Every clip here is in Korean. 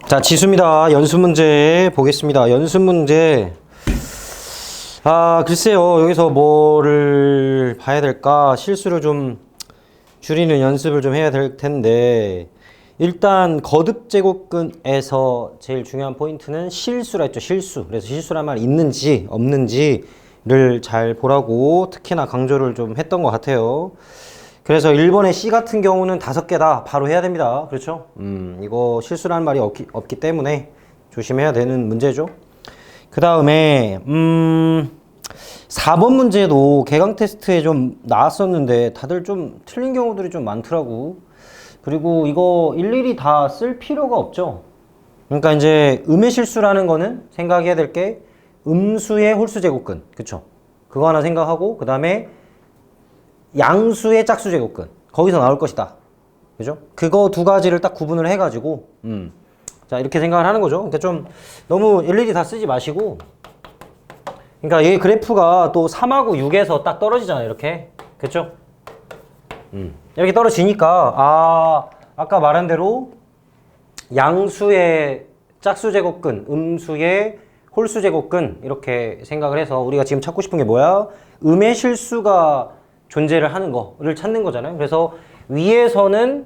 자, 지수입니다. 연습 문제 보겠습니다. 연습 문제. 글쎄요. 여기서 뭐를 봐야 될까? 실수를 좀 줄이는 연습을 좀 해야 될 텐데, 일단 거듭 제곱근에서 제일 중요한 포인트는 실수라 했죠. 실수. 그래서 실수란 말 있는지 없는지를 잘 보라고 특히나 강조를 좀 했던 것 같아요. 그래서 1번의 C 같은 경우는 5개다. 바로 해야 됩니다. 그렇죠? 이거 실수라는 말이 없기 때문에 조심해야 되는 문제죠. 그 다음에 4번 문제도 개강 테스트에 좀 나왔었는데 다들 좀 틀린 경우들이 좀 많더라고. 그리고 이거 일일이 다 쓸 필요가 없죠. 그러니까 이제 음의 실수라는 거는 생각해야 될 게 음수의 홀수 제곱근. 그쵸? 그거 하나 생각하고, 그 다음에 양수의 짝수 제곱근. 거기서 나올 것이다. 그죠? 그거 두 가지를 딱 구분을 해가지고, 자, 이렇게 생각을 하는 거죠. 그러니까 좀 너무 일일이 다 쓰지 마시고, 그러니까 이 그래프가 또 3하고 6에서 딱 떨어지잖아요. 이렇게. 그쵸? 이렇게 떨어지니까, 아까 말한 대로 양수의 짝수 제곱근, 음수의 홀수 제곱근, 이렇게 생각을 해서 우리가 지금 찾고 싶은 게 뭐야? 음의 실수가 존재를 하는 거를 찾는 거잖아요. 그래서 위에서는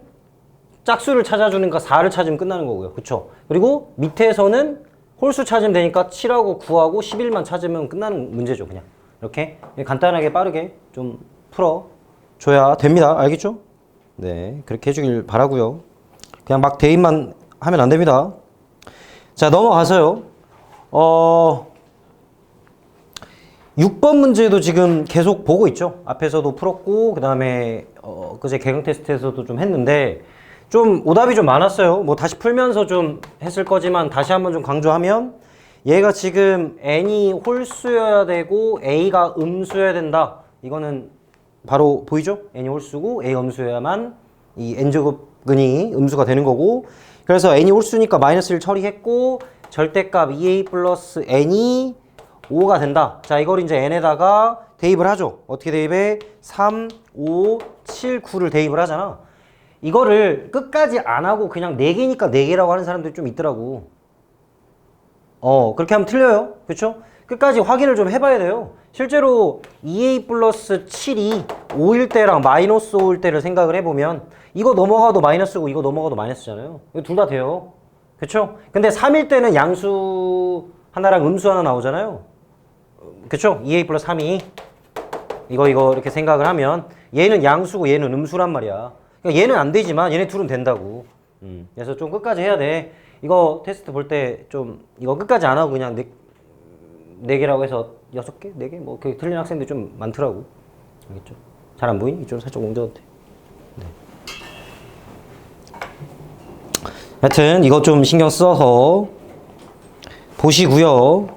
짝수를 찾아주니까 4를 찾으면 끝나는 거고요. 그쵸? 그리고 밑에서는 홀수 찾으면 되니까 7하고 9하고 11만 찾으면 끝나는 문제죠. 그냥 이렇게 간단하게 빠르게 좀 풀어줘야 됩니다. 알겠죠? 네, 그렇게 해주길 바라고요. 그냥 막 대입만 하면 안 됩니다. 자, 넘어가서요. 6번 문제도 지금 계속 보고 있죠. 앞에서도 풀었고, 그 다음에 그제 개강 테스트에서도 좀 했는데, 좀 오답이 좀 많았어요. 뭐 다시 풀면서 좀 했을 거지만 다시 한번 좀 강조하면, 얘가 지금 n이 홀수여야 되고 a가 음수여야 된다. 이거는 바로 보이죠? n이 홀수고 a가 음수여야만 이 n제곱근이 음수가 되는 거고, 그래서 n이 홀수니까 마이너스를 처리했고, 절대값 2a 플러스 n이 5가 된다. 자, 이걸 이제 n에다가 대입을 하죠. 어떻게 대입해? 3, 5, 7, 9를 대입을 하잖아. 이거를 끝까지 안 하고 그냥 4개니까 4개라고 하는 사람들이 좀 있더라고. 그렇게 하면 틀려요. 그쵸? 끝까지 확인을 좀 해봐야 돼요. 실제로 2a 플러스 7이 5일 때랑 마이너스 5일 때를 생각을 해보면 이거 넘어가도 마이너스고 이거 넘어가도 마이너스잖아요. 이거 둘 다 돼요. 그쵸? 근데 3일 때는 양수 하나랑 음수 하나 나오잖아요. 그쵸? 2a 플러스 3이 이거 이렇게 생각을 하면 얘는 양수고 얘는 음수란 말이야. 그러니까 얘는 안 되지만 얘네 둘은 된다고. 그래서 좀 끝까지 해야 돼. 이거 테스트 볼 때 좀 이거 끝까지 안 하고 그냥 4개라고 해서 6개? 4개? 뭐 그렇게 틀린 학생들이 좀 많더라고. 알겠죠? 잘 안 보이니? 이쪽으로 살짝 옮겨도 돼. 네. 하여튼 이거 좀 신경 써서 보시고요.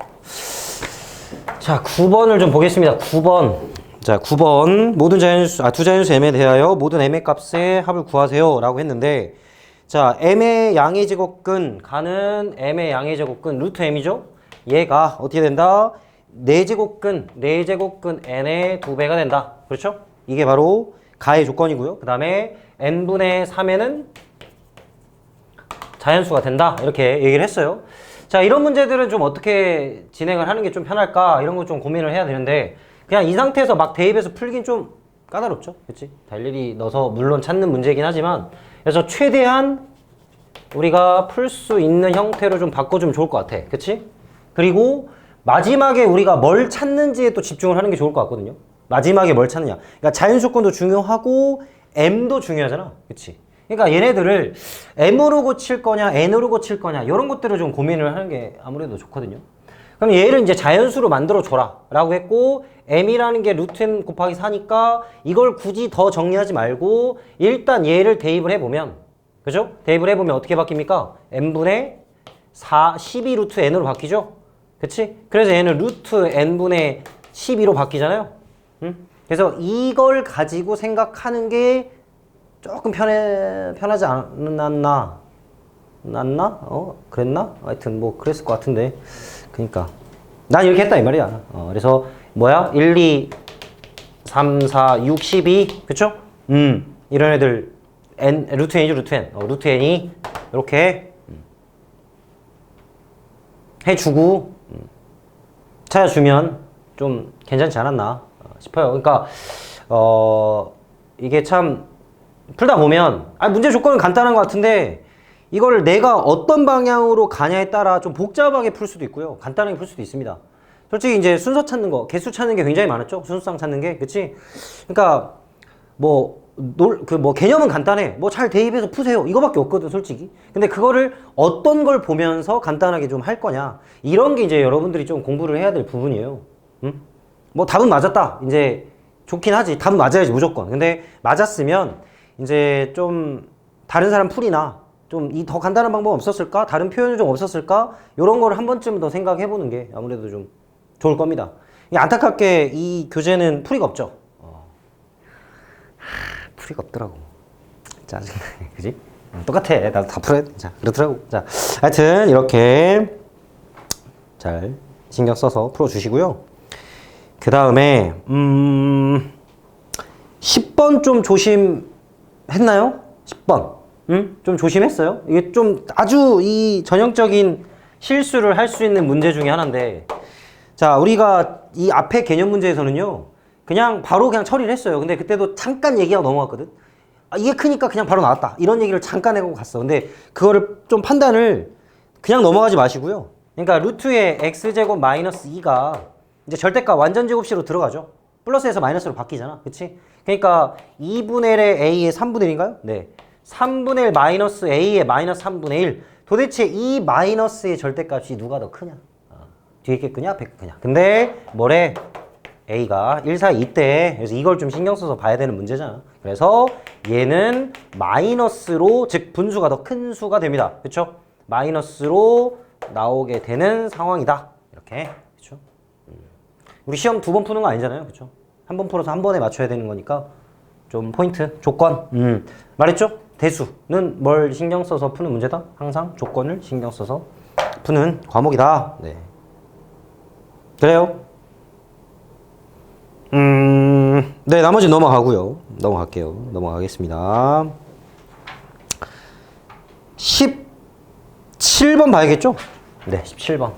자, 9번을 좀 보겠습니다. 9번. 자, 9번. 모든 자연수, 두 자연수 m에 대하여 모든 m의 값의 합을 구하세요. 라고 했는데, 자, m의 양의 제곱근, 가는 m의 양의 제곱근, 루트 m이죠? 얘가 어떻게 된다? 4제곱근 n의 2배가 된다. 그렇죠? 이게 바로 가의 조건이고요. 그 다음에 n분의 3에는 자연수가 된다. 이렇게 얘기를 했어요. 자, 이런 문제들은 좀 어떻게 진행을 하는 게 좀 편할까? 이런 거 좀 고민을 해야 되는데, 그냥 이 상태에서 막 대입해서 풀긴 좀 까다롭죠? 그치? 다 일일이 넣어서 물론 찾는 문제이긴 하지만, 그래서 최대한 우리가 풀 수 있는 형태로 좀 바꿔주면 좋을 것 같아. 그치? 그리고 마지막에 우리가 뭘 찾는지에 또 집중을 하는 게 좋을 것 같거든요. 마지막에 뭘 찾느냐. 그러니까 자연수 조건도 중요하고, m도 중요하잖아. 그치? 그러니까 얘네들을 m으로 고칠 거냐 n으로 고칠 거냐 이런 것들을 좀 고민을 하는 게 아무래도 좋거든요. 그럼 얘를 이제 자연수로 만들어 줘라 라고 했고, m이라는 게 루트 n 곱하기 4니까 이걸 굳이 더 정리하지 말고 일단 얘를 대입을 해보면, 그죠? 대입을 해보면 어떻게 바뀝니까? n분의 12 루트 n으로 바뀌죠? 그치? 그래서 얘는 루트 n분의 12로 바뀌잖아요. 그래서 이걸 가지고 생각하는 게 조금 편하지 않았나? 그랬나? 하여튼 뭐 그랬을 것 같은데. 그니까 난 이렇게 했다 이 말이야. 그래서 뭐야? 1, 2, 3, 4, 6, 12 그쵸? 이런 애들 n, 루트 n이죠. 루트 n. 루트 n이 이렇게 해주고 찾아주면 좀 괜찮지 않았나 싶어요. 그러니까 이게 참 풀다 보면 문제 조건은 간단한 것 같은데 이걸 내가 어떤 방향으로 가냐에 따라 좀 복잡하게 풀 수도 있고요. 간단하게 풀 수도 있습니다. 솔직히 이제 순서 찾는 거, 개수 찾는 게 굉장히 많았죠. 순수상 찾는 게, 그치? 그러니까 개념은 간단해. 잘 대입해서 푸세요. 이거밖에 없거든, 솔직히. 근데 그거를 어떤 걸 보면서 간단하게 좀 할 거냐. 이런 게 이제 여러분들이 좀 공부를 해야 될 부분이에요. 응? 답은 맞았다. 이제 좋긴 하지. 답은 맞아야지, 무조건. 근데 맞았으면 이제 좀 다른 사람 풀이나 좀 이 더 간단한 방법 없었을까? 다른 표현이 좀 없었을까? 이런 거를 한 번쯤 더 생각해 보는 게 아무래도 좀 좋을 겁니다. 안타깝게 이 교재는 풀이가 없죠. 풀이가 없더라고. 짜증나. 그지? 똑같아. 나도 다 풀어야 돼. 자, 그렇더라고. 자, 하여튼 이렇게 잘 신경 써서 풀어주시고요. 그 다음에 10번 좀 조심했나요? 10번. 좀 조심했어요. 이게 좀 아주 이 전형적인 실수를 할 수 있는 문제 중에 하나인데, 자, 우리가 이 앞에 개념 문제에서는요, 바로 처리를 했어요. 근데 그때도 잠깐 얘기하고 넘어갔거든. 이게 크니까 그냥 바로 나왔다. 이런 얘기를 잠깐 해고 갔어. 근데 그거를 좀 판단을 그냥 넘어가지 마시고요. 그러니까 루트의 x제곱 마이너스 2가 이제 절대값 완전 제곱식으로 들어가죠. 플러스에서 마이너스로 바뀌잖아. 그치? 그러니까 2분의 1의 a의 3분의 1인가요? 네. 3분의 1 마이너스 a의 마이너스 3분의 1. 도대체 이 마이너스의 절대값이 누가 더 크냐? 뒤에 게 크냐? 앞에 게 크냐? 근데 뭐래? a가 1, 4, 2대. 그래서 이걸 좀 신경 써서 봐야 되는 문제잖아. 그래서 얘는 마이너스로, 즉 분수가 더 큰 수가 됩니다. 그렇죠? 마이너스로 나오게 되는 상황이다. 이렇게. 그렇죠? 우리 시험 2번 푸는 거 아니잖아요. 그렇죠? 한 번 풀어서 한 번에 맞춰야 되는 거니까 좀 포인트, 조건. 말했죠? 대수는 뭘 신경 써서 푸는 문제다? 항상 조건을 신경 써서 푸는 과목이다. 네. 그래요. 네, 나머지 넘어가고요. 넘어가겠습니다. 17번 봐야겠죠? 네, 17번.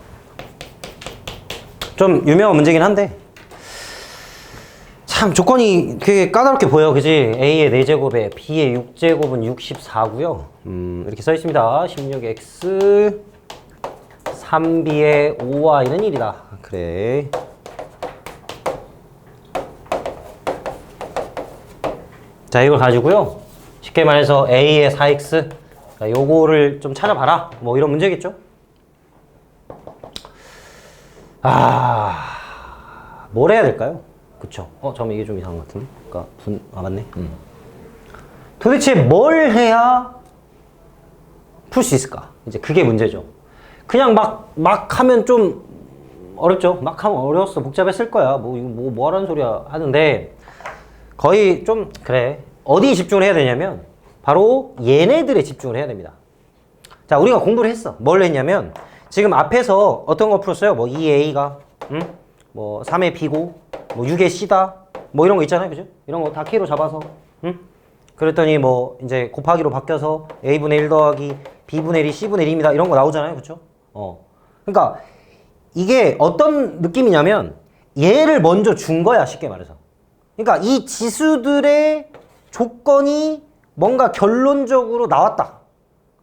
좀 유명한 문제긴 한데, 참 조건이 되게 까다롭게 보여. 그지? A의 4제곱에 B의 6제곱은 64고요. 이렇게 써 있습니다. 16X 3B의 5Y는 1이다. 그래. 자, 이걸 가지고요. 쉽게 말해서 A의 4X. 자, 요거를 좀 찾아봐라. 뭐 이런 문제겠죠? 뭘 해야 될까요? 그쵸? 잠깐만, 이게 좀 이상한 것 같은데? 그러니까 맞네. 도대체 뭘 해야 풀 수 있을까? 이제 그게 문제죠. 그냥 막 하면 좀 어렵죠? 막 하면 어려웠어. 복잡했을 거야. 이거 뭐 하라는 소리야 하는데, 거의 좀, 그래. 어디에 집중을 해야 되냐면, 바로 얘네들에 집중을 해야 됩니다. 자, 우리가 공부를 했어. 뭘 했냐면, 지금 앞에서 어떤 거 풀었어요? 2A가, 3의 B고, 6의 C다. 이런 거 있잖아요. 그죠? 이런 거 다 K로 잡아서, 그랬더니 이제 곱하기로 바뀌어서 A분의 1 더하기 B분의 1이 C분의 1입니다. 이런 거 나오잖아요. 그쵸? 그러니까, 이게 어떤 느낌이냐면, 얘를 먼저 준 거야. 쉽게 말해서. 그러니까 이 지수들의 조건이 뭔가 결론적으로 나왔다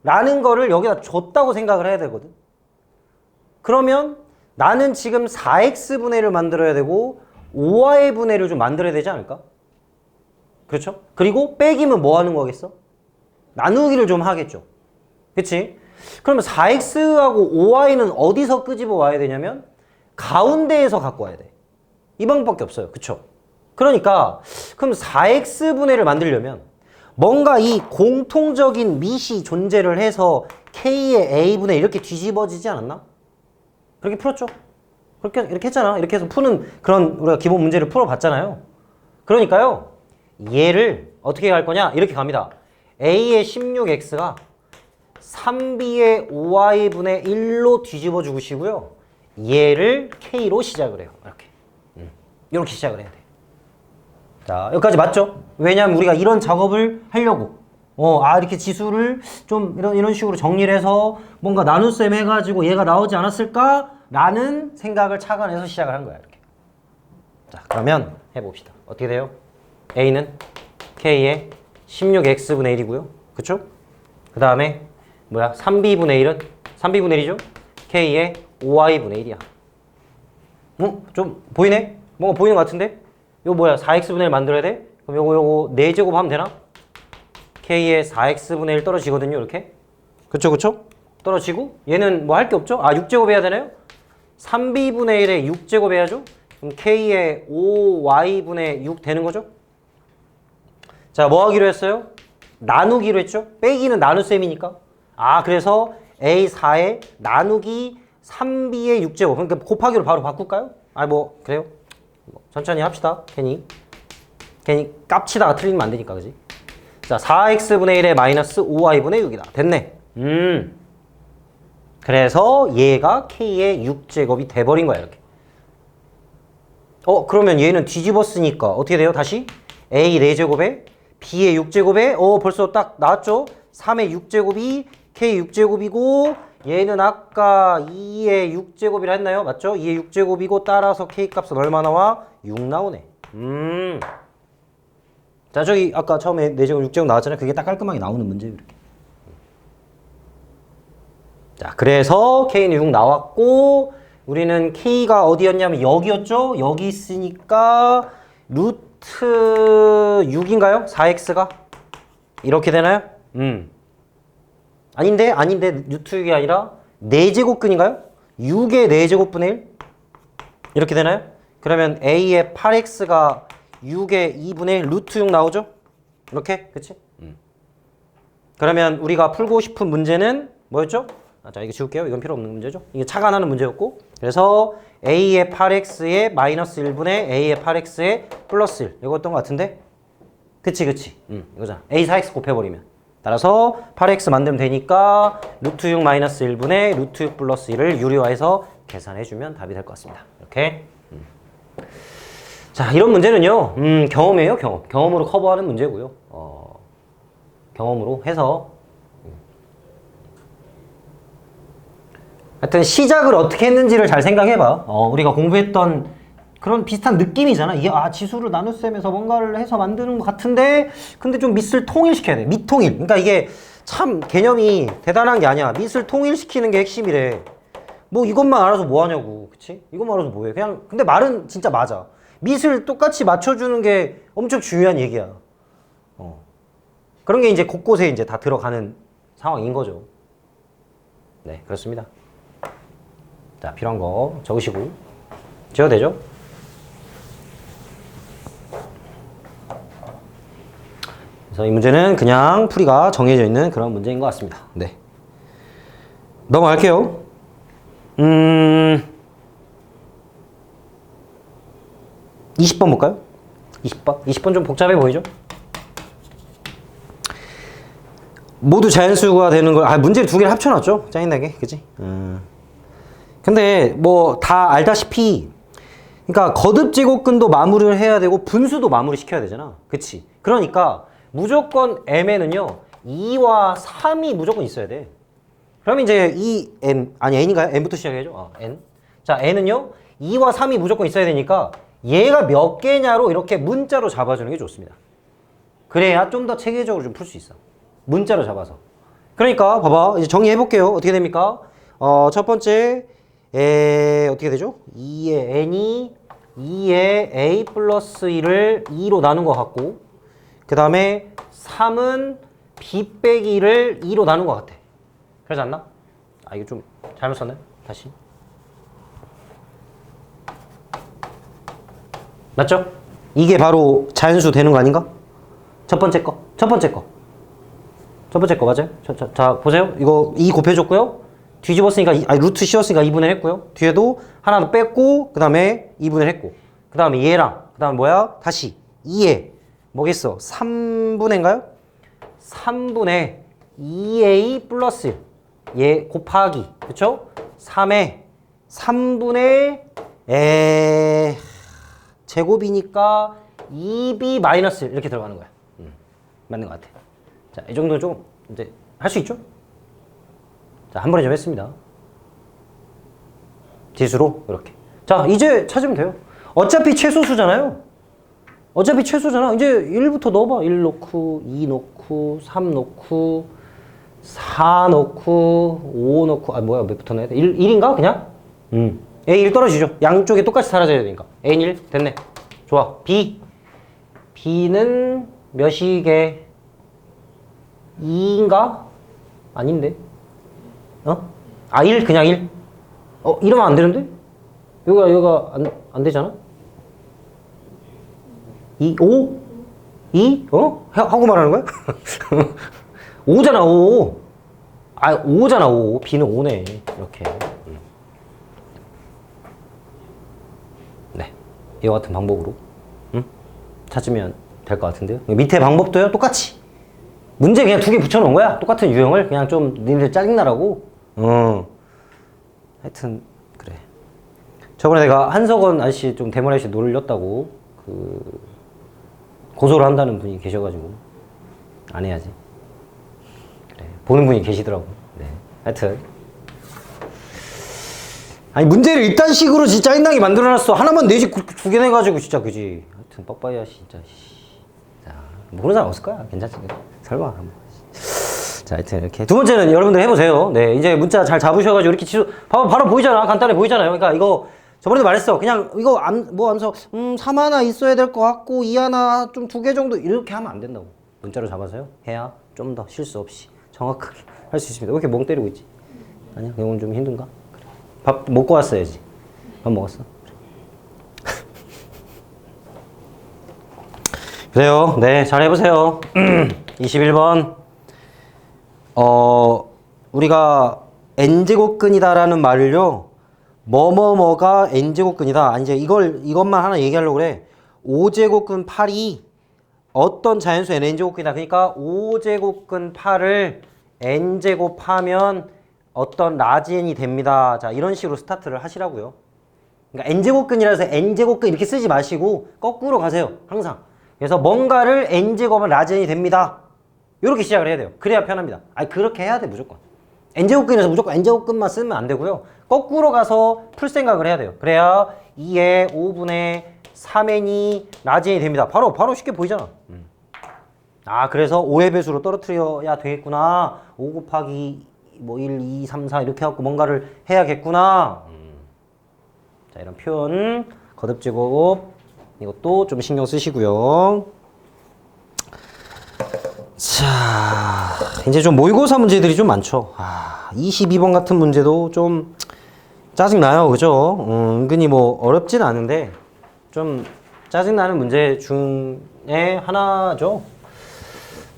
라는 거를 여기다 줬다고 생각을 해야 되거든. 그러면 나는 지금 4x분의 1을 만들어야 되고 5y분의 1을 좀 만들어야 되지 않을까? 그렇죠? 그리고 빼기면 뭐 하는 거겠어? 나누기를 좀 하겠죠. 그치? 그러면 4x하고 5y는 어디서 끄집어 와야 되냐면 가운데에서 갖고 와야 돼. 이 방법밖에 없어요. 그쵸? 그러니까 그럼 4x분의 1을 만들려면 뭔가 이 공통적인 밑이 존재를 해서 k의 a분의 이렇게 뒤집어지지 않았나? 그렇게 풀었죠? 이렇게 했잖아. 이렇게 해서 푸는 그런 우리가 기본 문제를 풀어봤잖아요. 그러니까요. 얘를 어떻게 할 거냐? 이렇게 갑니다. a의 16x가 3b의 5y분의 1로 뒤집어 주시고요. 얘를 k로 시작을 해요. 이렇게 시작을 해야 돼. 자, 여기까지 맞죠? 왜냐하면 우리가 이런 작업을 하려고. 이렇게 지수를 좀 이런 식으로 정리를 해서 뭔가 나눗셈 해가지고 얘가 나오지 않았을까라는 생각을 착안해서 시작을 한 거야, 이렇게. 자, 그러면 해봅시다. 어떻게 돼요? A는 K의 16X분의 1이고요. 그쵸? 그 다음에 뭐야? 3B분의 1은 3B분의 1이죠? K의 5Y분의 1이야. 좀 보이네? 뭔가 보이는 것 같은데? 이거 뭐야? 4X분의 1 만들어야 돼? 그럼 요거 4제곱 하면 되나? K의 4X분의 1 떨어지거든요, 이렇게. 그쵸? 떨어지고, 얘는 뭐 할 게 없죠? 6제곱 해야 되나요? 3B분의 1에 6제곱 해야죠? 그럼 K의 5Y분의 6 되는 거죠? 자, 뭐 하기로 했어요? 나누기로 했죠? 빼기는 나눗셈이니까. 그래서 A4에 나누기 3B의 6제곱. 그러니까 곱하기로 바로 바꿀까요? 그래요? 천천히 합시다. 괜히 깝치다가 틀리면 안 되니까, 그지? 자, 4x분의 1에 마이너스 5y분의 6이다. 됐네. 그래서 얘가 k의 6제곱이 돼버린 거야, 이렇게. 그러면 얘는 뒤집었으니까 어떻게 돼요? 다시 a 4제곱에 b의 6제곱에 벌써 딱 나왔죠? 3의 6제곱이 k 6제곱이고 얘는 아까 2의 6제곱이라 했나요? 맞죠? 2의 6제곱이고 따라서 k 값은 얼마 나와? 6 나오네. 자, 저기 아까 처음에 4제곱 6제곱 나왔잖아요. 그게 딱 깔끔하게 나오는 문제예요, 이렇게. 자, 그래서 k는 6 나왔고 우리는 k가 어디였냐면 여기였죠? 여기 있으니까 루트 6인가요? 4x가? 이렇게 되나요? 아닌데 루트 6이 아니라 4제곱근인가요? 6의 4제곱분의 1? 이렇게 되나요? 그러면 a의 8x가 6의 2분의 1 루트 6 나오죠? 이렇게? 그치? 그러면 우리가 풀고 싶은 문제는 뭐였죠? 자, 이거 지울게요. 이건 필요 없는 문제죠. 이게 착안하는 문제였고 그래서 a의 8x에 마이너스 1분의 a의 8x에 플러스 1 이거였던 것 같은데? 그치 이거잖아. a 4x 곱해버리면 따라서 8x 만들면 되니까 루트 6 마이너스 1분의 루트 6 플러스 1을 유리화해서 계산해주면 답이 될 것 같습니다. 이렇게. 자, 이런 문제는요, 경험이에요, 경험. 경험으로 커버하는 문제고요. 경험으로 해서. 하여튼 시작을 어떻게 했는지를 잘 생각해봐. 우리가 공부했던 그런 비슷한 느낌이잖아. 이게 지수를 나눗셈에서 뭔가를 해서 만드는 것 같은데 근데 좀 밑을 통일시켜야 돼. 밑통일. 그러니까 이게 참 개념이 대단한 게 아니야. 밑을 통일시키는 게 핵심이래. 뭐 이것만 알아서 뭐 하냐고. 그치? 이것만 알아서 뭐해. 그냥 근데 말은 진짜 맞아. 밑을 똑같이 맞춰주는 게 엄청 중요한 얘기야. 그런 게 이제 곳곳에 이제 다 들어가는 상황인 거죠. 네, 그렇습니다. 자, 필요한 거 적으시고 지워도 되죠? 그래서 이 문제는 그냥 풀이가 정해져 있는 그런 문제인 것 같습니다. 네. 넘어갈게요. 20번 볼까요? 20번 좀 복잡해 보이죠? 모두 자연수가 되는 걸, 문제를 두 개를 합쳐놨죠? 짜증나게, 그치? 근데 뭐 다 알다시피, 그러니까 거듭 제곱근도 마무리를 해야 되고 분수도 마무리 시켜야 되잖아. 그치? 그러니까 무조건 M에는요, 2와 3이 무조건 있어야 돼. 그러면 이제 N인가요? N부터 시작해야죠. N. 자, N은요, 2와 3이 무조건 있어야 되니까 얘가 몇 개냐로 이렇게 문자로 잡아주는 게 좋습니다. 그래야 좀 더 체계적으로 좀 풀 수 있어. 문자로 잡아서. 그러니까 봐봐. 이제 정리해 볼게요. 어떻게 됩니까? 첫 번째 어떻게 되죠? 2의 n이 2의 a 플러스 1을 2로 나눈 것 같고 그 다음에 3은 b 빼기 1을 2로 나눈 것 같아. 그러지 않나? 이거 좀 잘못 썼네. 다시. 맞죠? 이게 바로 자연수 되는 거 아닌가? 첫 번째 거 맞아요? 자, 보세요. 이거 2 곱해줬고요. 뒤집었으니까, 루트 씌웠으니까 2분의 했고요. 뒤에도 하나 더 뺐고, 그 다음에 2분의 했고. 그 다음에 얘랑, 그 다음에 뭐야? 다시 2에, 뭐겠어? 3분의인가요? 3분의 2a 플러스 1. 얘 곱하기, 그쵸? 3에 3분의 제곱이니까 2b 마이너스 1 이렇게 들어가는 거야. 맞는 것 같아. 자, 이 정도는 좀 이제 할 수 있죠? 자, 한 번에 좀 했습니다. 지수로 이렇게. 자, 이제 찾으면 돼요. 어차피 최소수잖아요. 어차피 최소잖아. 이제 1부터 넣어봐. 1 넣고 2 넣고 3 넣고 4 넣고 5 넣고 뭐야 몇부터 넣어야 돼? 1인가 그냥? A1 떨어지죠. 양쪽에 똑같이 사라져야 되니까. A는 1 됐네. 좋아. B는 몇이게? 2인가? 아닌데. 1 그냥 1. 이러면 안 되는데? 여기가 안 되잖아? 5? 2? 하고 말하는 거야? 5잖아, 5. 5잖아, 5. B는 5네. 이렇게. 네. 이와 같은 방법으로. 찾으면 될 것 같은데요. 밑에 방법도요, 똑같이. 문제 그냥 2개 붙여놓은 거야. 똑같은 유형을. 그냥 좀 니네들 짜증나라고. 하여튼, 그래. 저번에 내가 한석원 아저씨 좀 대머리 아저씨 놀렸다고, 고소를 한다는 분이 계셔가지고, 안 해야지. 그래. 보는 분이 계시더라고. 네. 하여튼. 아니, 문제를 이딴 식으로 진짜 짜증나게 만들어놨어. 하나만 내지 2개 내가지고, 진짜, 그지. 하여튼, 빡빡이야, 진짜. 자, 모르는 사람 없을 거야. 괜찮지. 설마. 자, 하여튼 이렇게. 두 번째는 여러분들 해보세요. 네, 이제 문자 잘 잡으셔가지고 이렇게 바로 보이잖아. 간단해 보이잖아요. 그러니까 이거 저번에도 말했어. 그냥 이거 하면서 3 하나 있어야 될 것 같고 2 하나 좀 2개 정도 이렇게 하면 안 된다고. 문자로 잡아서요. 해야 좀 더 실수 없이 정확하게 할 수 있습니다. 왜 이렇게 멍 때리고 있지? 아니야, 이건 좀 힘든가? 그래. 밥 먹고 왔어야지. 밥 먹었어? 그래요. 네, 잘 해보세요. 21번. 우리가 n제곱근이다라는 말을요, 뭐뭐뭐가 n제곱근이다. 이제 이것만 하나 얘기하려고 그래. 5제곱근 8이 어떤 자연수 n제곱근이다. 그러니까 5제곱근 8을 n제곱하면 어떤 라지 n이 됩니다. 자, 이런 식으로 스타트를 하시라고요. 그러니까 n제곱근이라서 n제곱근 이렇게 쓰지 마시고 거꾸로 가세요. 항상. 그래서 뭔가를 n제곱하면 라지 n이 됩니다. 이렇게 시작을 해야 돼요. 그래야 편합니다. 그렇게 해야 돼, 무조건. n제곱근에서 무조건 n제곱근만 쓰면 안 되고요. 거꾸로 가서 풀 생각을 해야 돼요. 그래야 2의 5분의 3n이 라지 n이 됩니다. 바로 쉽게 보이잖아. 그래서 5의 배수로 떨어뜨려야 되겠구나. 5 곱하기 1, 2, 3, 4 이렇게 해갖고 뭔가를 해야겠구나. 자, 이런 표현, 거듭제곱 이것도 좀 신경 쓰시고요. 자, 이제 좀 모의고사 문제들이 좀 많죠. 22번 같은 문제도 좀 짜증나요. 그죠? 은근히 어렵진 않은데 좀 짜증나는 문제 중에 하나죠.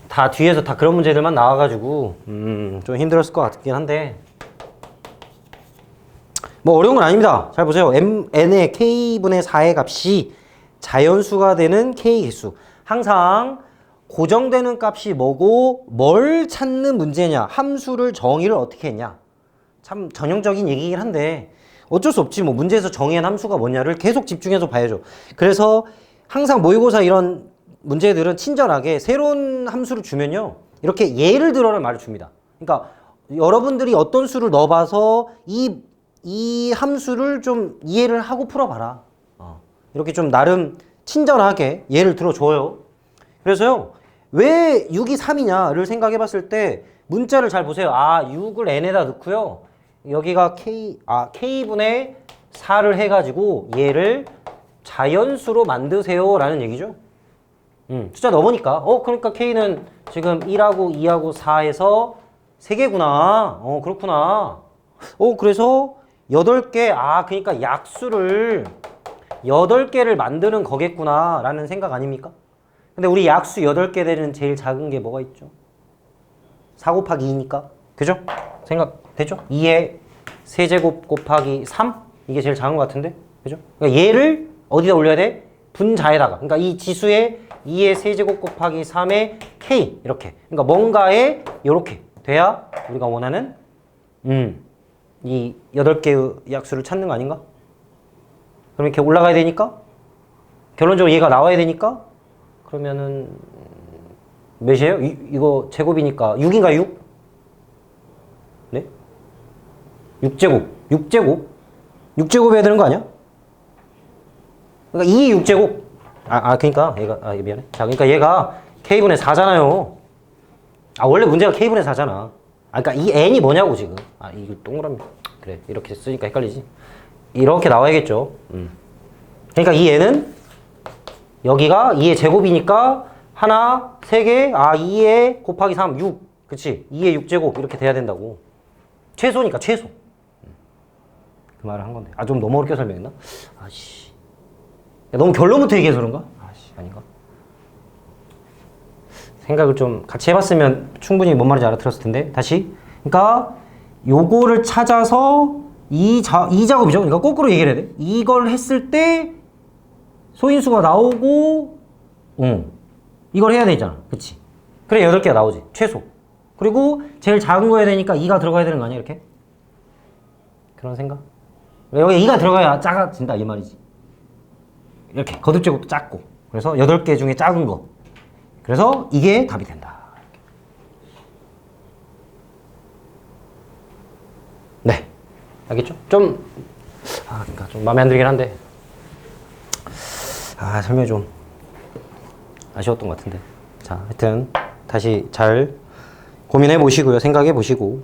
다 뒤에서 다 그런 문제들만 나와가지고 좀 힘들었을 것 같긴 한데 어려운 건 아닙니다. 잘 보세요. n의 k분의 4의 값이 자연수가 되는 k 개수. 항상 고정되는 값이 뭐고 뭘 찾는 문제냐. 함수를 정의를 어떻게 했냐. 참 전형적인 얘기긴 한데 어쩔 수 없지. 문제에서 정의한 함수가 뭐냐를 계속 집중해서 봐야죠. 그래서 항상 모의고사 이런 문제들은 친절하게 새로운 함수를 주면요, 이렇게 예를 들어라는 말을 줍니다. 그러니까 여러분들이 어떤 수를 넣어봐서 이 함수를 좀 이해를 하고 풀어봐라. 이렇게 좀 나름 친절하게 예를 들어줘요. 그래서요, 왜 6이 3이냐를 생각해 봤을 때 문자를 잘 보세요. 6을 n에다 넣고요. 여기가 k분의 4를 해가지고 얘를 자연수로 만드세요 라는 얘기죠. 숫자 넣으니까. 그러니까 k는 지금 1하고 2하고 4에서 3개구나. 그렇구나. 그래서 8개. 그러니까 약수를 8개를 만드는 거겠구나 라는 생각 아닙니까? 근데 우리 약수 8개 되는 제일 작은 게 뭐가 있죠? 4 곱하기 2니까. 그죠? 생각되죠? 2의 세제곱 곱하기 3? 이게 제일 작은 것 같은데? 그죠? 그러니까 얘를 어디다 올려야 돼? 분자에다가. 그러니까 이 지수에 2의 세제곱 곱하기 3의 k. 이렇게. 그러니까 뭔가에 이렇게 돼야 우리가 원하는 이 8개의 약수를 찾는 거 아닌가? 그럼 이렇게 올라가야 되니까? 결론적으로 얘가 나와야 되니까? 그러면은 몇이에요? 이거 제곱이니까 6인가 6? 네? 6제곱. 6제곱? 6제곱 해야 되는 거 아니야? 그러니까 2의 6제곱. 그러니까 얘가 미안해. 자, 그러니까 얘가 k분의 4잖아요. 원래 문제가 k분의 4잖아. 그러니까 이 n이 뭐냐고 지금. 이거 동그라미. 그래, 이렇게 쓰니까 헷갈리지. 이렇게 나와야겠죠. 그러니까 이 n은 여기가 2의 제곱이니까 하나, 3개, 2의 곱하기 3, 6. 그치? 2의 6제곱 이렇게 돼야 된다고. 최소니까 최소. 그 말을 한 건데. 좀 너무 어렵게 설명했나? 너무 결론부터 얘기해서 그런가? 아닌가? 생각을 좀 같이 해봤으면 충분히 뭔 말인지 알아들었을 텐데. 다시. 그러니까 요거를 찾아서 이 작업이죠. 그러니까 거꾸로 얘기를 해야 돼. 이걸 했을 때 소인수가 나오고 이걸 해야 되잖아. 그치? 그래 8개가 나오지. 최소. 그리고 제일 작은 거 해야 되니까 2가 들어가야 되는 거 아니야? 이렇게? 그런 생각? 여기 2가 들어가야 작아진다 이 말이지. 이렇게 거듭제곱도 작고. 그래서 8개 중에 작은 거. 그래서 이게 답이 된다. 네. 알겠죠? 그러니까 좀 마음에 안 들긴 한데. 설명이 좀 아쉬웠던 것 같은데. 자, 하여튼 다시 잘 고민해 보시고요. 생각해 보시고.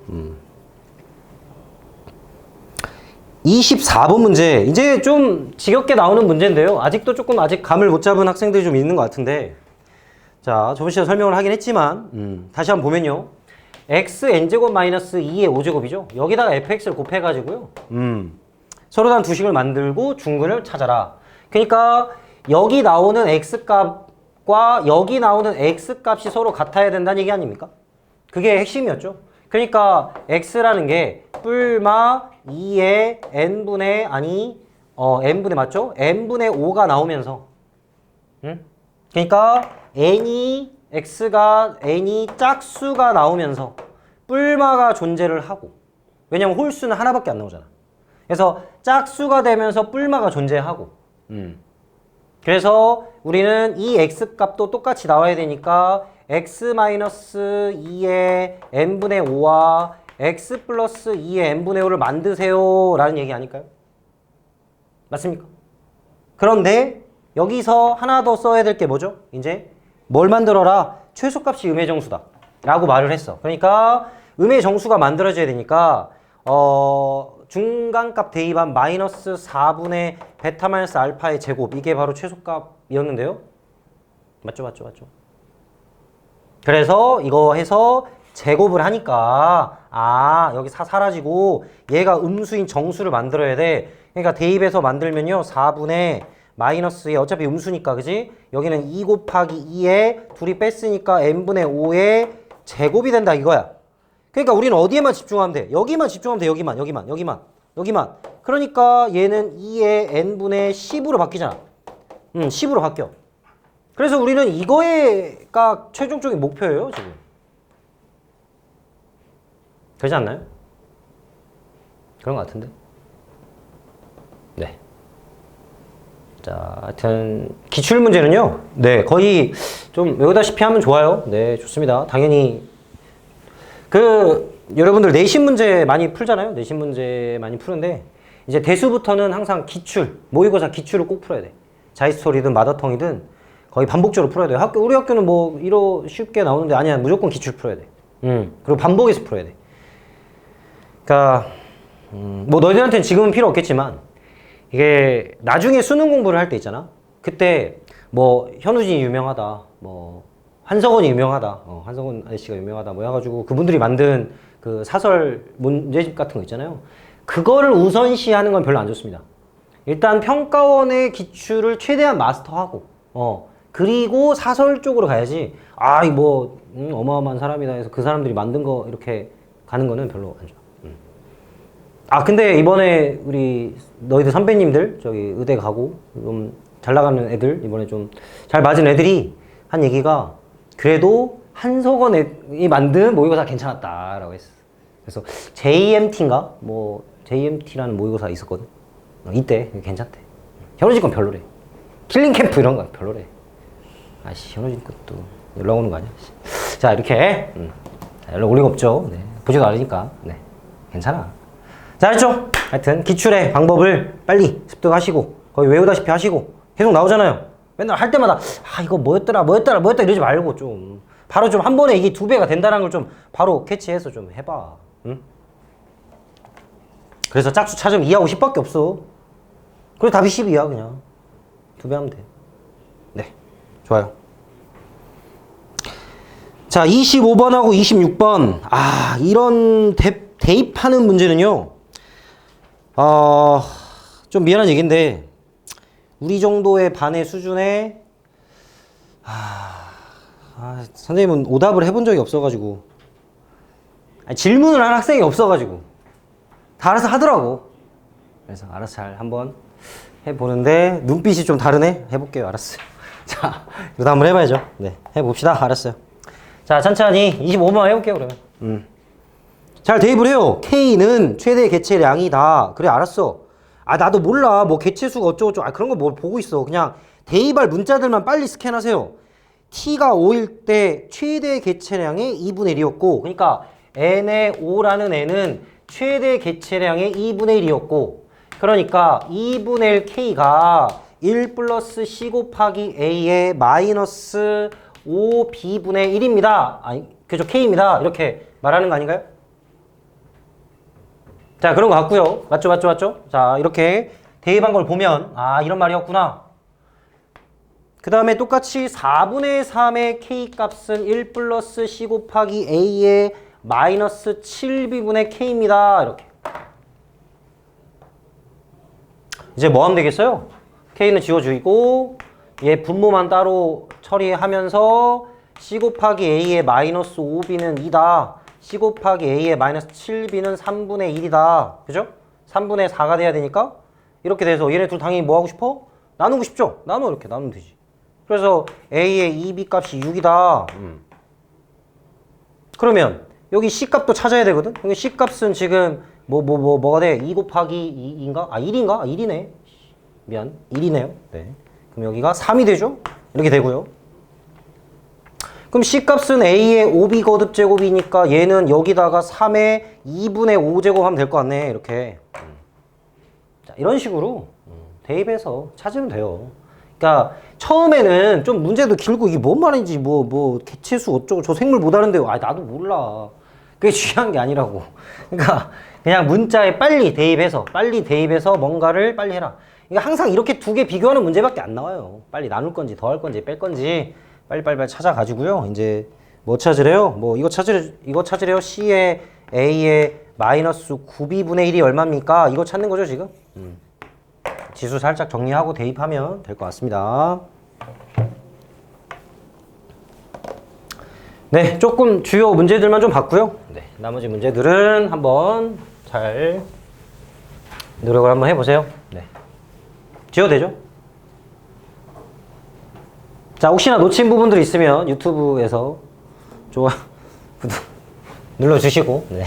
24번 문제. 이제 좀 지겹게 나오는 문제인데요. 아직도 아직 감을 못 잡은 학생들이 좀 있는 것 같은데. 자, 저번 시간에 설명을 하긴 했지만, 다시 한번 보면요. xn제곱 마이너스 2의 5제곱이죠. 여기다가 fx를 곱해가지고요. 서로 다른 두식을 만들고 중근을 찾아라. 그러니까 여기 나오는 x값과 여기 나오는 x값이 서로 같아야 된다는 얘기 아닙니까? 그게 핵심이었죠. 그러니까 x라는 게 뿔마 2의 n분의 n분의 맞죠? n분의 5가 나오면서 그러니까 n이 짝수가 나오면서 뿔마가 존재를 하고 왜냐면 홀수는 하나밖에 안 나오잖아. 그래서 짝수가 되면서 뿔마가 존재하고 그래서 우리는 이 x값도 똑같이 나와야 되니까 x-2의 n분의 5와 x 플러스 2의 n분의 5를 만드세요 라는 얘기 아닐까요? 맞습니까? 그런데 여기서 하나 더 써야 될 게 뭐죠? 이제 뭘 만들어라? 최소값이 음의 정수다 라고 말을 했어. 그러니까 음의 정수가 만들어져야 되니까 중간값 대입한 마이너스 4분의 베타 마이너스 알파의 제곱 이게 바로 최소값이었는데요. 맞죠? 그래서 이거 해서 제곱을 하니까 여기 4 사라지고 얘가 음수인 정수를 만들어야 돼. 그러니까 대입해서 만들면요 4분의 마이너스 2 어차피 음수니까 그지? 여기는 2 곱하기 2에 둘이 뺐으니까 n분의 5의 제곱이 된다 이거야. 그러니까 우리는 어디에만 집중하면 돼? 여기만 집중하면 돼. 여기만. 그러니까 얘는 2의 n분의 10으로 바뀌잖아. 10으로 바뀌어. 그래서 우리는 이거가 최종적인 목표예요 지금. 그렇지 않나요? 그런 것 같은데. 네. 자, 하여튼 기출문제는요. 네, 거의 좀 외우다시피 하면 좋아요. 네, 좋습니다. 당연히 여러분들 내신 문제 많이 풀잖아요. 내신 문제 많이 푸는데 이제 대수부터는 항상 모의고사 기출을 꼭 풀어야 돼. 자이스토리든 마더텅이든 거의 반복적으로 풀어야 돼요. 우리 학교는 뭐 이러 쉽게 나오는데 아니야. 무조건 기출 풀어야 돼. 그리고 반복해서 풀어야 돼. 그러니까 뭐 너희들한테는 지금은 필요 없겠지만 이게 나중에 수능 공부를 할 때 있잖아. 그때 뭐 현우진이 유명하다. 뭐 한석원이 유명하다. 한석원 아저씨가 유명하다. 뭐 해가지고 그분들이 만든 그 사설 문제집 같은 거 있잖아요. 그거를 우선시하는 건 별로 안 좋습니다. 일단 평가원의 기출을 최대한 마스터하고 그리고 사설 쪽으로 가야지. 어마어마한 사람이다 해서 그 사람들이 만든 거 이렇게 가는 거는 별로 안 좋아. 근데 이번에 우리 너희들 선배님들 저기 의대 가고 좀 잘 나가는 애들 이번에 좀 잘 맞은 애들이 한 얘기가 그래도 한석원이 만든 모의고사 괜찮았다라고 했어. 그래서 JMT인가? 뭐 JMT라는 모의고사 있었거든. 이때 괜찮대. 현우진 건 별로래. 킬링 캠프 이런 거 별로래. 현우진 것도 연락 오는 거 아니야? 자, 이렇게. 연락 올리고 없죠. 네. 보지도 않으니까. 네. 괜찮아. 자, 알죠? 하여튼, 기출의 방법을 빨리 습득하시고, 거의 외우다시피 하시고, 계속 나오잖아요. 맨날 할 때마다, 이거 뭐였더라 이러지 말고 좀. 바로 좀 한 번에 이게 2배가 된다는 걸 좀 바로 캐치해서 좀 해봐. 응? 그래서 짝수 찾으면 2하고 10밖에 없어. 그래, 답이 10이야, 그냥. 2배 하면 돼. 네. 좋아요. 자, 25번하고 26번. 이런 대입하는 문제는요. 좀 미안한 얘기인데, 우리 정도의 반의 수준에, 선생님은 오답을 해본 적이 없어가지고, 질문을 한 학생이 없어가지고, 다 알아서 하더라고. 그래서 알아서 잘 한번 해보는데, 눈빛이 좀 다르네? 해볼게요. 알았어요. 자, 이거 한번 해봐야죠. 네, 해봅시다. 알았어요. 자, 천천히 25번 해볼게요, 그러면. 잘 대입을 해요. K는 최대 개체량이다. 그래, 알았어. 나도 몰라. 뭐 개체수가 어쩌고저쩌고. 그런 거 뭘 보고 있어. 그냥 대입할 문자들만 빨리 스캔하세요. T가 5일 때 최대 개체량의 2분의 1이었고, 그러니까 N의 5라는 N은 최대 개체량의 2분의 1이었고, 그러니까 2분의 1 K가 1 플러스 C 곱하기 A의 마이너스 5B분의 1입니다. 그죠? K입니다. 이렇게 말하는 거 아닌가요? 자, 그런 거 같고요. 맞죠? 자, 이렇게 대입한 걸 보면 이런 말이었구나. 그 다음에 똑같이 4분의 3의 K 값은 1 플러스 C 곱하기 A의 마이너스 7B분의 K입니다. 이렇게. 이제 뭐 하면 되겠어요? K는 지워주고 얘 분모만 따로 처리하면서 C 곱하기 A의 마이너스 5B는 2다. C 곱하기 A의 마이너스 7B는 3분의 1이다. 그죠? 3분의 4가 돼야 되니까 이렇게 돼서 얘네 둘 당연히 뭐 하고 싶어? 나누고 싶죠? 이렇게 나누면 되지. 그래서 A의 2B 값이 6이다. 그러면 여기 C 값도 찾아야 되거든? 여기 C 값은 지금 뭐가 돼? 2 곱하기 2인가? 1인가? 1이네. 미안. 1이네요. 네. 그럼 여기가 3이 되죠? 이렇게 되고요. 그럼 C 값은 A의 5B 거듭 제곱이니까 얘는 여기다가 3의 2분의 5제곱 하면 될 것 같네. 이렇게. 자, 이런 식으로 대입해서 찾으면 돼요. 그러니까 처음에는 좀 문제도 길고 이게 뭔 말인지 뭐 개체수 어쩌고 저 생물 못 하는데요. 나도 몰라. 그게 중요한 게 아니라고. 그러니까 그냥 문자에 빨리 대입해서 뭔가를 빨리 해라. 그러니까 항상 이렇게 2개 비교하는 문제밖에 안 나와요. 빨리 나눌 건지 더할 건지 뺄 건지 빨리 찾아가지고요. 이제 뭐 찾으래요? 이거 찾으래요. C의 A의 마이너스 9B분의 1이 얼마입니까? 이거 찾는 거죠, 지금? 지수 살짝 정리하고 대입하면 될 것 같습니다. 네, 조금 주요 문제들만 좀 봤고요. 네, 나머지 문제들은 한번 잘 노력을 한번 해보세요. 네. 지워도 되죠? 자, 혹시나 놓친 부분들 있으면 유튜브에서 좋아, 구독 눌러주시고, 네.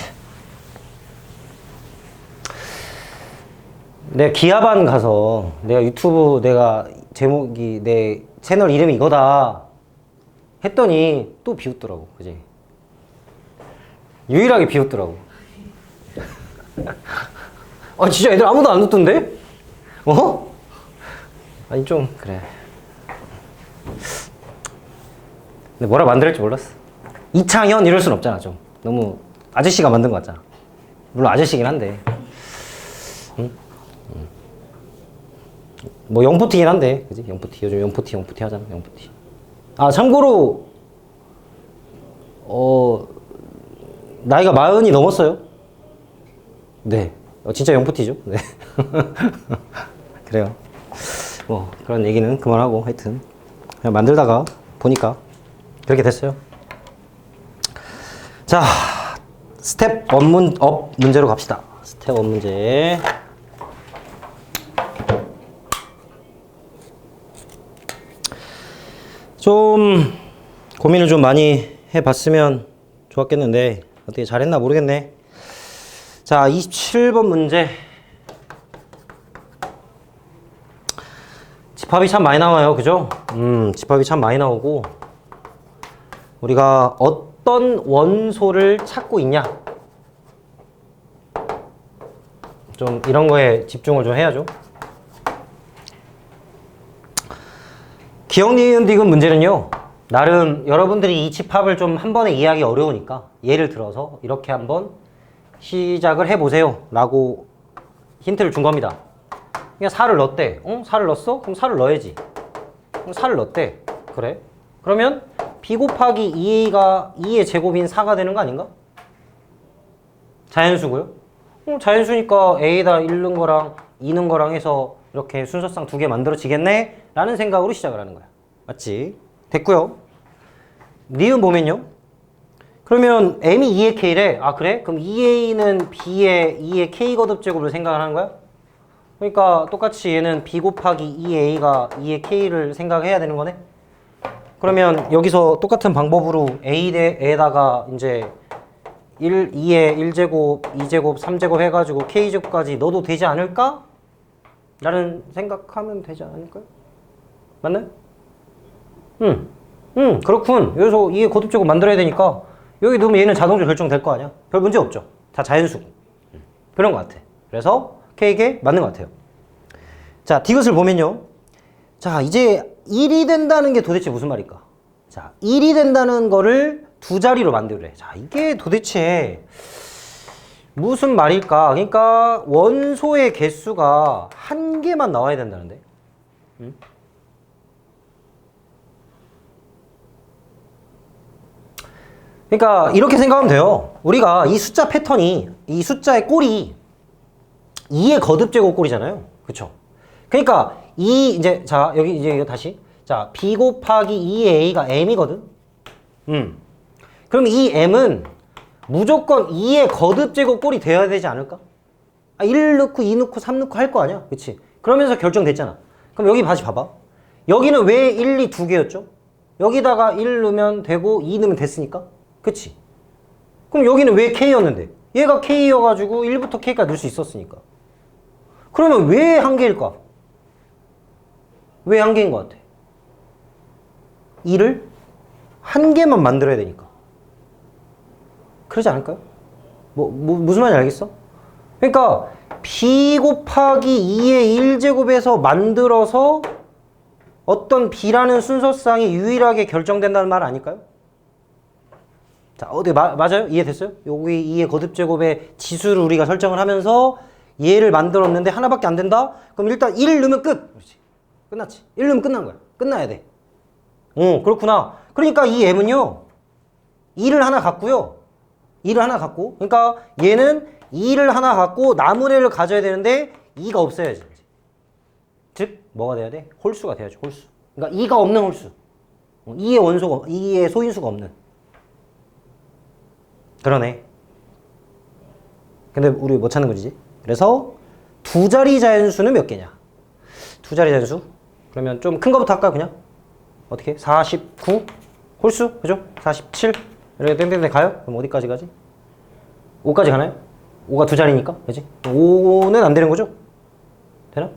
내가 기아반 가서 내가 제목이 내 채널 이름이 이거다 했더니 또 비웃더라고. 그지? 유일하게 비웃더라고. 진짜 애들 아무도 안 웃던데? 아니 좀 그래. 근데 뭐라 만들지 몰랐어. 이창현 이럴 순 없잖아. 좀 너무 아저씨가 만든 거 같잖아. 물론 아저씨긴 한데. 응? 뭐 영포티긴 한데, 그지? 영포티. 요즘 영포티 하잖아. 영포티. 참고로 나이가 40이 넘었어요. 네. 진짜 영포티죠. 네. 그래요. 그런 얘기는 그만하고 하여튼 그냥 만들다가 보니까 그렇게 됐어요. 자, 스텝 업 문제로 갑시다. 스텝 업 문제. 좀 고민을 좀 많이 해봤으면 좋았겠는데 어떻게 잘했나 모르겠네. 자, 27번 문제. 집합이 참 많이 나와요. 그죠? 집합이 참 많이 나오고 우리가 어떤 원소를 찾고 있냐. 좀 이런 거에 집중을 좀 해야죠. 기억, 니은, 디귿 문제는요. 나름 여러분들이 이 집합을 좀 한 번에 이해하기 어려우니까 예를 들어서 이렇게 한번 시작을 해보세요 라고 힌트를 준 겁니다. 그냥 4를 넣었대. 4를 넣었어? 그럼 4를 넣어야지. 그럼 4를 넣었대. 그래? 그러면 b 곱하기 2a가 2의 제곱인 4가 되는 거 아닌가? 자연수고요. 자연수니까 a에다 1 넣은 거랑 2 넣은 거랑 해서 이렇게 순서상 두 개 만들어지겠네? 라는 생각으로 시작을 하는 거야. 맞지? 됐고요. 니은 보면요. 그러면 m이 2의 k래. 아 그래? 그럼 2a는 b의 2의 k 거듭제곱을 생각을 하는 거야? 그러니까 똑같이 얘는 b 곱하기 2a가 2의 k를 생각해야 되는 거네? 그러면 여기서 똑같은 방법으로 a에다가 이제 2의 1제곱, 2제곱, 3제곱 해가지고 k제곱까지 넣어도 되지 않을까? 라는 생각하면 되지 않을까요? 맞나요? 그렇군. 여기서 2의 거듭제곱 만들어야 되니까 여기 넣으면 얘는 자동적으로 결정될 거 아니야? 별 문제 없죠? 다 자연수고. 그런 것 같아. 그래서 K에게 맞는 것 같아요. 자, 디귿을 보면요. 자, 이제 1이 된다는 게 도대체 무슨 말일까? 자, 1이 된다는 거를 두 자리로 만들래. 자, 이게 도대체 무슨 말일까? 그러니까 원소의 개수가 한 개만 나와야 된다는데. 그러니까 이렇게 생각하면 돼요. 우리가 이 숫자 패턴이, 이 숫자의 꼴이 2의 거듭제곱 꼴이잖아요. 그쵸? 그러니까 이제 자 여기 이제 이거 다시 자 b 곱하기 2의 a가 m이거든. 그럼 이 m은 무조건 2의 거듭제곱 꼴이 되어야 되지 않을까? 1 넣고 2 넣고 3 넣고 할 거 아니야? 그치? 그러면서 결정됐잖아. 그럼 여기 다시 봐봐. 여기는 왜 1, 2 두 개였죠? 여기다가 1 넣으면 되고 2 넣으면 됐으니까? 그치? 그럼 여기는 왜 K였는데? 얘가 K여가지고 1부터 K까지 넣을 수 있었으니까. 그러면 왜 한 개일까? 왜 한 개인 것 같아? 2를 한 개만 만들어야 되니까. 그러지 않을까요? 무슨 말인지 알겠어? 그러니까 b 곱하기 2의 1제곱에서 만들어서 어떤 b라는 순서상이 유일하게 결정된다는 말 아닐까요? 자, 어디 맞아요? 이해됐어요? 여기 2의 거듭제곱의 지수를 우리가 설정을 하면서 얘를 만들었는데 하나밖에 안 된다? 그럼 일단 1 넣으면 끝! 그렇지. 끝났지. 1 넣으면 끝난 거야. 끝나야 돼. 그렇구나. 그러니까 이 m은요, 2를 하나 갖고요. 2를 하나 갖고. 그러니까 얘는 2를 하나 갖고 나무래를 가져야 되는데 2가 없어야지. 즉, 뭐가 돼야 돼? 홀수가 돼야지, 홀수. 그러니까 2가 없는 홀수. 2의 원소가, 2의 소인수가 없는. 그러네. 근데 우리 뭐 찾는 거지? 그래서 두 자리 자연수는 몇 개냐? 두 자리 자연수? 그러면 좀 큰 거부터 할까요, 그냥? 어떻게? 49 홀수? 그죠? 47 이렇게 땡땡땡 가요? 그럼 어디까지 가지? 5까지 가나요? 5가 두 자리니까, 그지? 5는 안 되는 거죠? 되나?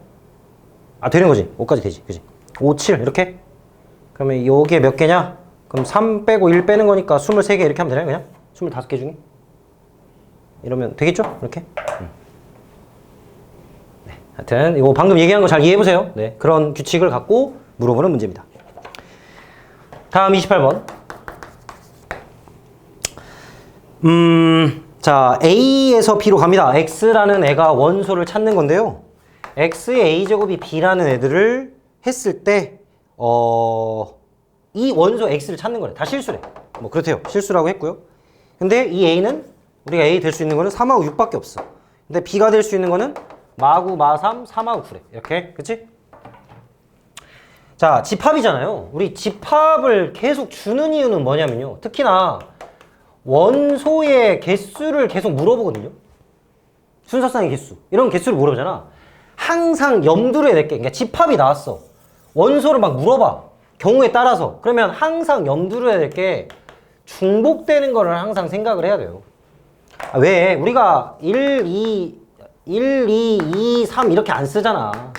아, 되는 거지. 5까지 되지, 그지? 5, 7 이렇게? 그러면 요게 몇 개냐? 그럼 3 빼고 1 빼는 거니까 23개 이렇게 하면 되나요, 그냥? 25개 중에? 이러면 되겠죠? 이렇게? 네, 하여튼 이거 방금 얘기한 거 잘 이해해보세요. 네, 그런 규칙을 갖고 물어보는 문제입니다. 다음 28번. 자, A에서 B로 갑니다. X라는 애가 원소를 찾는 건데요. X의 A제곱이 B라는 애들을 했을 때, 이 원소 X를 찾는 거래. 다 실수래. 뭐, 그렇대요. 실수라고 했고요. 근데 이 A는 우리가 A 될 수 있는 거는 3하고 6밖에 없어. 근데 B가 될 수 있는 거는 마구, 마3, 3하고 9래. 이렇게. 그치? 자, 집합이잖아요. 우리 집합을 계속 주는 이유는 뭐냐면요. 특히나 원소의 개수를 계속 물어보거든요. 순서상의 개수. 이런 개수를 물어보잖아. 항상 염두를 해야 될 게, 그러니까 집합이 나왔어. 원소를 막 물어봐. 경우에 따라서. 그러면 항상 염두를 해야 될 게 중복되는 거를 항상 생각을 해야 돼요. 왜? 우리가 1, 2, 3 이렇게 안 쓰잖아.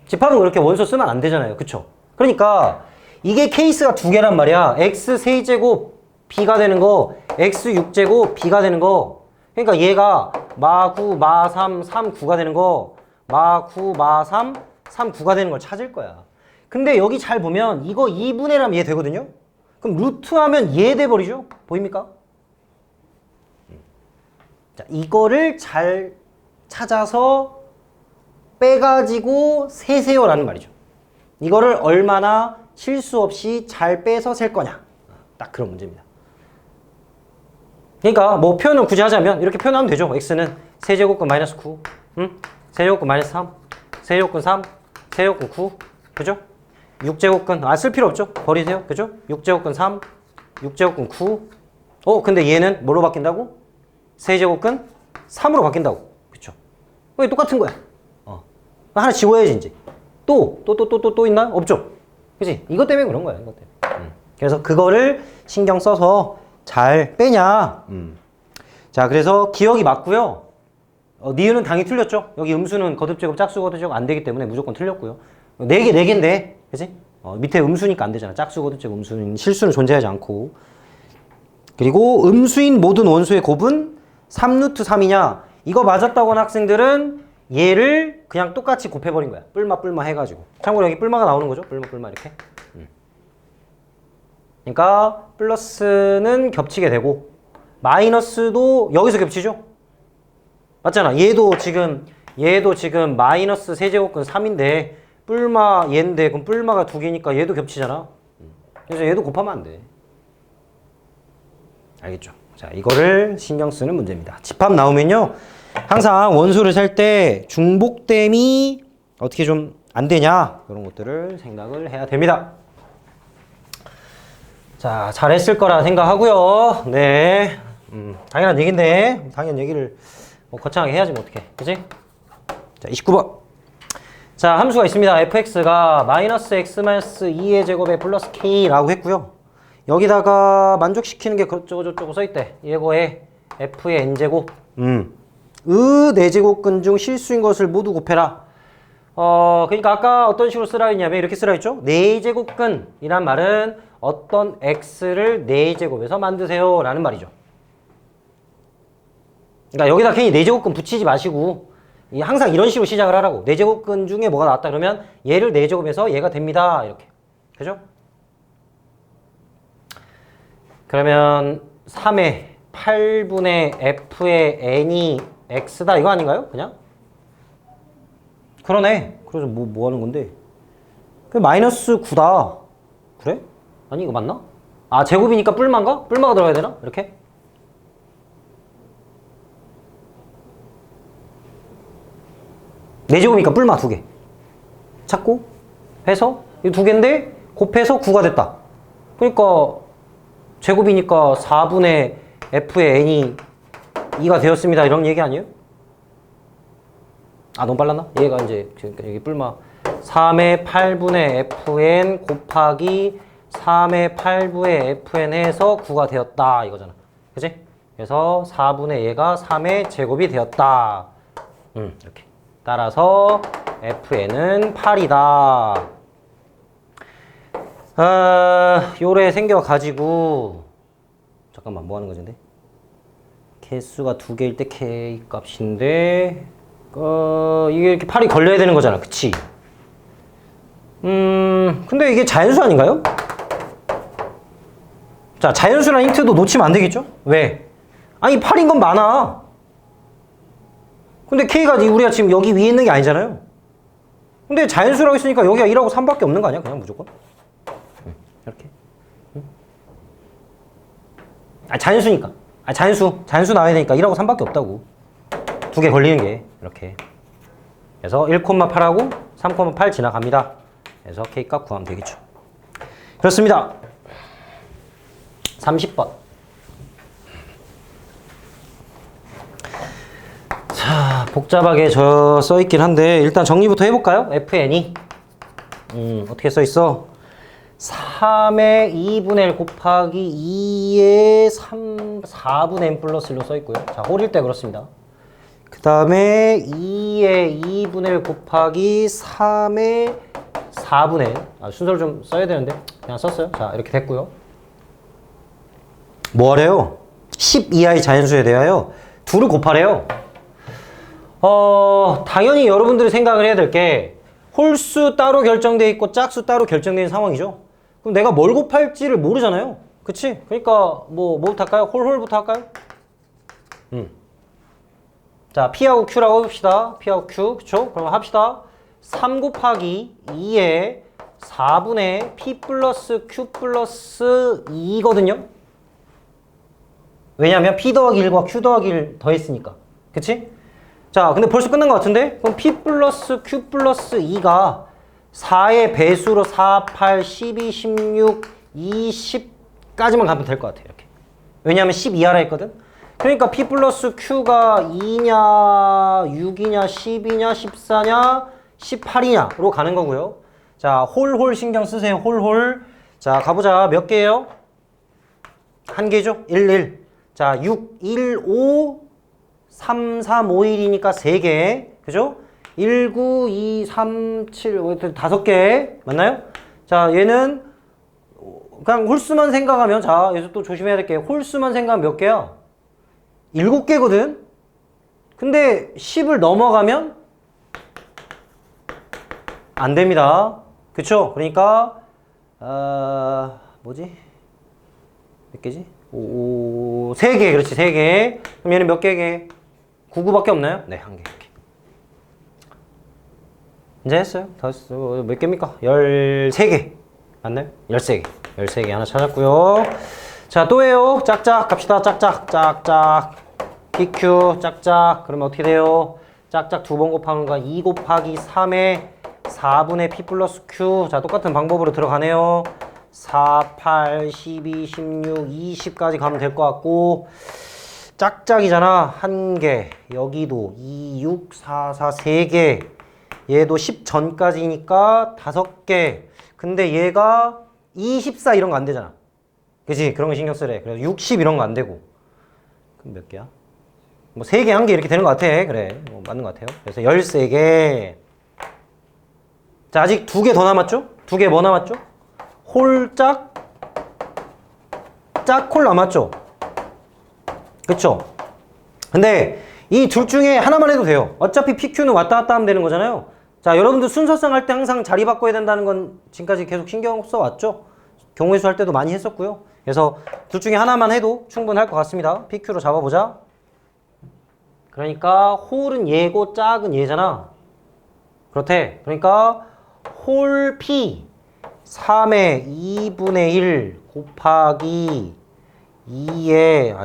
집합은 그렇게 원소 쓰면 안 되잖아요. 그쵸? 그러니까 이게 케이스가 두 개란 말이야. x 세제곱 b가 되는 거, x 6제곱 b가 되는 거. 그러니까 얘가 마9, 마3, 3,9가 되는 거, 마9, 마3, 3,9가 되는 걸 찾을 거야. 근데 여기 잘 보면 이거 2분의 1하면 얘 되거든요? 그럼 루트 하면 얘 돼버리죠? 보입니까? 자, 이거를 잘 찾아서 빼가지고 세세요라는 말이죠. 이거를 얼마나 실수 없이 잘 빼서 셀 거냐. 딱 그런 문제입니다. 그러니까 뭐 표현을 굳이 하자면 이렇게 표현하면 되죠. x는 세제곱근 마이너스 9, 세제곱근 마이너스 3, 세제곱근 3, 세제곱근 9, 그죠? 6제곱근, 쓸 필요 없죠? 버리세요. 그죠? 6제곱근 3, 6제곱근 9. 근데 얘는 뭐로 바뀐다고? 세제곱근 3으로 바뀐다고. 그쵸? 왜 똑같은 거야? 하나 지워야지, 이제. 또 있나? 없죠? 그치? 이것 때문에 그런 거야, 이것 때문에. 그래서 그거를 신경 써서 잘 빼냐. 자, 그래서 기억이 맞고요. 니은은 당연히 틀렸죠? 여기 음수는 거듭제곱, 짝수, 거듭제곱 안 되기 때문에 무조건 틀렸고요. 4개인데, 그치? 밑에 음수니까 안 되잖아. 짝수, 거듭제곱, 음수는 실수는 존재하지 않고. 그리고 음수인 모든 원소의 곱은 3루트 3이냐? 이거 맞았다고 하는 학생들은 얘를 그냥 똑같이 곱해버린 거야. 뿔마 해가지고. 참고로 여기 뿔마가 나오는 거죠. 뿔마 이렇게. 그러니까 플러스는 겹치게 되고 마이너스도 여기서 겹치죠. 맞잖아. 얘도 지금 마이너스 세제곱근 3인데 뿔마 얘인데 그럼 뿔마가 2개니까 얘도 겹치잖아. 그래서 얘도 곱하면 안 돼. 알겠죠? 자, 이거를 신경 쓰는 문제입니다. 집합 나오면요. 항상 원소를 살 때 중복됨이 어떻게 좀 안 되냐 그런 것들을 생각을 해야 됩니다. 자, 잘했을 거라 생각하고요. 네, 당연한 얘기인데 당연 얘기를 거창하게 해야지 뭐 어떡해, 그치? 자, 29번. 자, 함수가 있습니다. fx가 마이너스 x 마이너스 2의 제곱에 플러스 k라고 했고요. 여기다가 만족시키는 게 저쩌고 써있대. 이거에 f의 n제곱 의 4제곱근 중 실수인 것을 모두 곱해라. 그러니까 아까 어떤 식으로 쓰라 했냐면 이렇게 쓰라 했죠. 4제곱근이란 말은 어떤 x를 4제곱에서 만드세요 라는 말이죠. 그러니까 여기다 괜히 4제곱근 붙이지 마시고 항상 이런 식으로 시작을 하라고. 4제곱근 중에 뭐가 나왔다 그러면 얘를 4제곱에서 얘가 됩니다. 이렇게. 그죠? 그러면 3의 8분의 f의 n이 x다 이거 아닌가요? 그냥? 그러네. 그래서 뭐 하는 건데? 그 마이너스 9다. 그래? 아니 이거 맞나? 제곱이니까 뿔마인가? 뿔마가 들어가야 되나? 이렇게? 네 제곱이니까 뿔마 2개 찾고 해서 이 2개인데 곱해서 9가 됐다. 그러니까 제곱이니까 4분의 f의 n이 2가 되었습니다. 이런 얘기 아니에요? 너무 빨랐나? 얘가 이제 여기 뿔마 3의 8분의 fn 곱하기 3의 8분의 fn 해서 9가 되었다 이거잖아. 그치? 그래서 4분의 얘가 3의 제곱이 되었다. 이렇게. 따라서 fn은 8이다. 요래 생겨가지고 잠깐만 뭐 하는 거지 근데? 개수가 2개일 때 k 값인데 이게 이렇게 8이 걸려야 되는 거잖아. 그치? 근데 이게 자연수 아닌가요? 자, 자연수란 힌트도 놓치면 안 되겠죠? 왜? 아니 8인 건 많아. 근데 k가 우리가 지금 여기 위에 있는 게 아니잖아요. 근데 자연수라고 했으니까 여기가 1하고 3밖에 없는 거 아니야? 그냥 무조건? 이렇게. 자연수니까. 자연수 나와야 되니까 1하고 3밖에 없다고. 2개 걸리는 게 이렇게. 그래서 1,8하고 3,8 지나갑니다. 그래서 K값 구하면 되겠죠. 그렇습니다. 30번. 자, 복잡하게 써있긴 한데 일단 정리부터 해볼까요? FN이 어떻게 써있어? 3의 2분의 1 곱하기 2의 4분의 n 플러스 1로 써있고요. 자, 홀일 때 그렇습니다. 그 다음에 2의 2분의 1 곱하기 3의 4분의 순서를 좀 써야 되는데 그냥 썼어요. 자, 이렇게 됐고요. 뭐래요? 10 이하의 자연수에 대하여 2를 곱하래요. 당연히 여러분들이 생각을 해야 될 게 홀수 따로 결정되어 있고 짝수 따로 결정되어 있는 상황이죠. 그럼 내가 뭘 곱할지를 모르잖아요. 그치? 그러니까 뭐부터 할까요? 홀부터 할까요? 자, P하고 Q라고 해봅시다. P하고 Q, 그쵸? 그럼 합시다. 3 곱하기 2에 4분의 P 플러스 Q 플러스 2거든요? 왜냐면 P 더하기 1과 Q 더하기 1 더했으니까. 그치? 자, 근데 벌써 끝난 것 같은데? 그럼 P 플러스 Q 플러스 2가 4의 배수로 4, 8, 12, 16, 20까지만 가면 될 것 같아요. 이렇게. 왜냐면 10 이하라 했거든? 그러니까 P 플러스 Q가 2냐, 6이냐, 10이냐, 14냐, 18이냐로 가는 거고요. 자, 홀 신경 쓰세요. 홀. 자, 가보자. 몇 개예요? 한 개죠? 1, 1. 자, 6, 1, 5, 3, 3, 5, 1이니까 3개. 그죠? 1, 9, 2, 3, 7, 5, 5개. 맞나요? 자, 얘는 그냥 홀수만 생각하면, 자, 여기서 또 조심해야 될 게, 홀수만 생각하면 몇 개야? 7개거든? 근데 10을 넘어가면 안 됩니다. 그쵸? 그러니까, 뭐지? 몇 개지? 3개. 그렇지, 3개. 그럼 얘는 몇 개? 99밖에 없나요? 네, 1개. 이렇게. 이제 했어요. 다 했어. 몇 개입니까? 13개. 맞나요? 13개. 13개 하나 찾았고요. 자, 또 해요. 짝짝 갑시다. 짝짝. PQ 짝짝. 그러면 어떻게 돼요? 짝짝 2번 곱하는 거 2 곱하기 3에 4분의 P 플러스 Q. 자, 똑같은 방법으로 들어가네요. 4, 8, 12, 16, 20까지 가면 될 것 같고, 짝짝이잖아. 1개. 여기도 2, 6, 4, 3개. 얘도 10 전까지니까 5개. 근데 얘가 24 이런 거 안 되잖아. 그치? 그런 거 신경 쓰래. 그래서 60 이런 거 안 되고. 그럼 몇 개야? 뭐 3개, 1개 이렇게 되는 것 같아. 그래. 맞는 것 같아요. 그래서 13개. 자, 아직 2개 더 남았죠? 2개 뭐 남았죠? 홀짝, 짝홀 남았죠? 그쵸? 근데 이 둘 중에 하나만 해도 돼요. 어차피 PQ는 왔다 갔다 하면 되는 거잖아요. 자, 여러분들 순서상 할 때 항상 자리 바꿔야 된다는 건 지금까지 계속 신경 써왔죠? 경우의 수 할 때도 많이 했었고요. 그래서 둘 중에 하나만 해도 충분할 것 같습니다. PQ로 잡아보자. 그러니까 홀은 얘고 짝은 얘잖아. 그렇대. 그러니까 홀 P 3의 2분의 1 곱하기 2의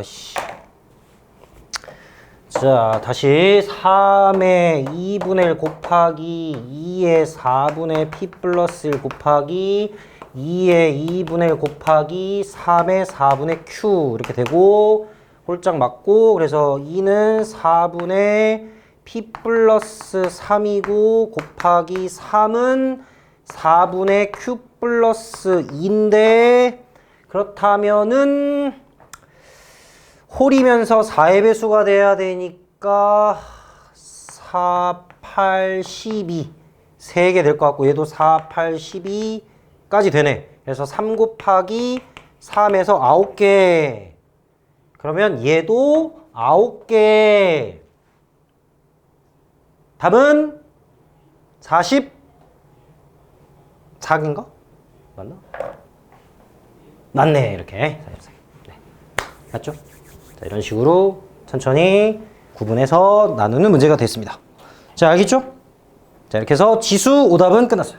자, 다시 3의 2분의 1 곱하기 2의 4분의 P 플러스 1 곱하기 2의 2분의 1 곱하기 3의 4분의 Q 이렇게 되고 홀짝 맞고, 그래서 2는 4분의 P 플러스 3이고 곱하기 3은 4분의 Q 플러스 2인데, 그렇다면은 홀이면서 4의 배수가 돼야 되니까 4, 8, 12 3개 될 것 같고, 얘도 4, 8, 12까지 되네. 그래서 3 곱하기 3에서 9개. 그러면 얘도 9개. 답은 44개인가? 맞나? 맞네. 이렇게 44개. 네. 맞죠? 자, 이런 식으로 천천히 구분해서 나누는 문제가 됐습니다. 자, 알겠죠? 자, 이렇게 해서 지수 오답은 끝났어요.